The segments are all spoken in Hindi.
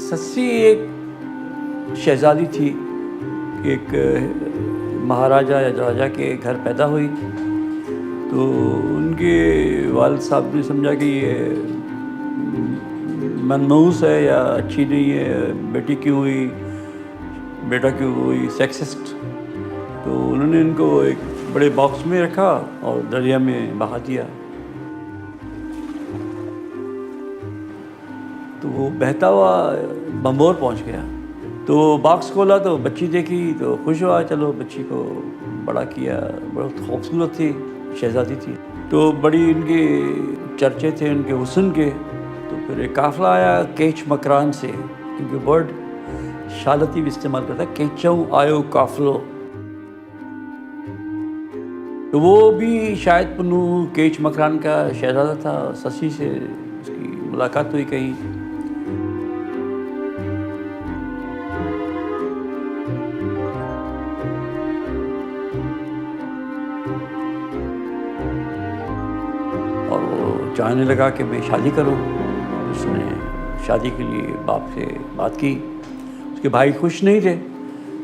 सस्सी एक शहज़ादी थी, एक महाराजा या राजा के घर पैदा हुई। तो उनके वालिद साहब ने समझा कि ये मनहूस है या अच्छी नहीं है, बेटी क्यों हुई, बेटा क्यों हुई, सेक्सिस्ट। तो उन्होंने इनको एक बड़े बॉक्स में रखा और दरिया में बहा दिया। तो वो बहता हुआ बम्बोर पहुंच गया। तो बॉक्स खोला तो बच्ची देखी तो खुश हुआ, चलो बच्ची को बड़ा किया। बहुत खूबसूरत थी, शहज़ादी थी। तो बड़ी इनके चर्चे थे उनके हुस्न के। तो फिर एक काफ़िला आया केच मकरान से, क्योंकि वर्ड शालती भी इस्तेमाल करता है, केचऊ आयो काफ़िलो। तो वो भी शायद पुन्नू केच मकरान का शहज़ादा था। ससी से उसकी मुलाकात हुई कहीं। और वो चाहने लगा कि मैं शादी करूं। उसने शादी के लिए बाप से बात की। उसके भाई खुश नहीं थे,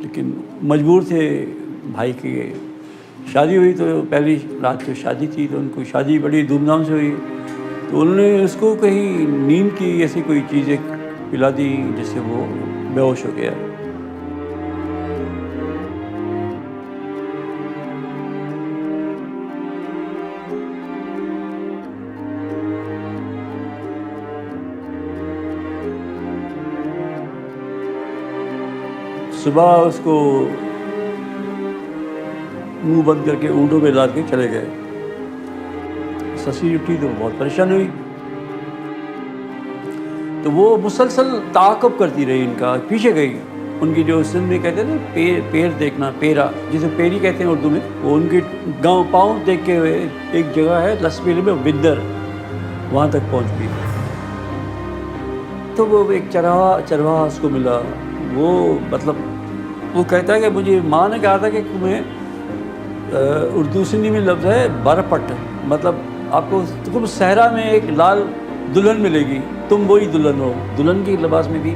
लेकिन मजबूर थे। भाई की शादी हुई तो पहली रात जो शादी थी तो उनको शादी बड़ी धूमधाम से हुई। तो उन्होंने उसको कहीं नींद की ऐसी कोई चीज़ें पिला दी जिससे वो बेहोश हो गया। सुबह उसको मुंह बंद करके ऊँटों पे लाद के चले गए। ससी उठी तो बहुत परेशान हुई। तो वो मुसलसल ताक़ुब करती रही इनका, पीछे गई। उनकी जो सिंध में कहते हैं ना पैर देखना, पेरा जिसे पेरी कहते हैं उर्दू में, वो उनके गाँव पाँव देख के हुए एक जगह है लसपेल में विंदर, वहाँ तक पहुँच गई। तो वो एक चरवाहा उसको मिला। वो मतलब वो कहता है कि मुझे माँ ने कहा था कि तुम्हें उर्दू सिंधी में लफ्ज़ है बरपट, मतलब आपको तुम सहरा में एक लाल दुल्हन मिलेगी, तुम वही दुल्हन हो, दुल्हन के लिबास में भी,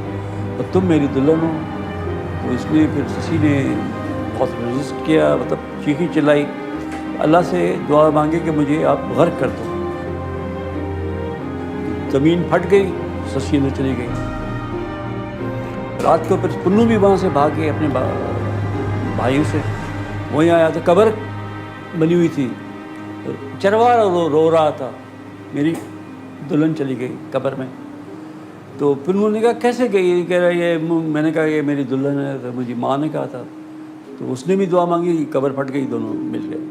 और तुम मेरी दुल्हन हो। तो इसलिए फिर ससी ने बहुत रेजिस्ट किया, मतलब चीखी चिल्लाई, अल्लाह से दुआ मांगी कि मुझे आप गर्क कर दो। ज़मीन फट गई, ससी अंदर चली गई। रात को फिर पुन्नू भी वहाँ से भाग के अपने भाइयों से वहीं आया। तो कब्र बनी हुई थी, चरवाहा रो रहा था, मेरी दुल्हन चली गई कब्र में। तो फिर उन्होंने कहा कैसे गई, कह रहा ये मैंने कहा ये मेरी दुल्हन है, तो मुझे माँ ने कहा था। तो उसने भी दुआ मांगी, कब्र फट गई, दोनों मिल गए।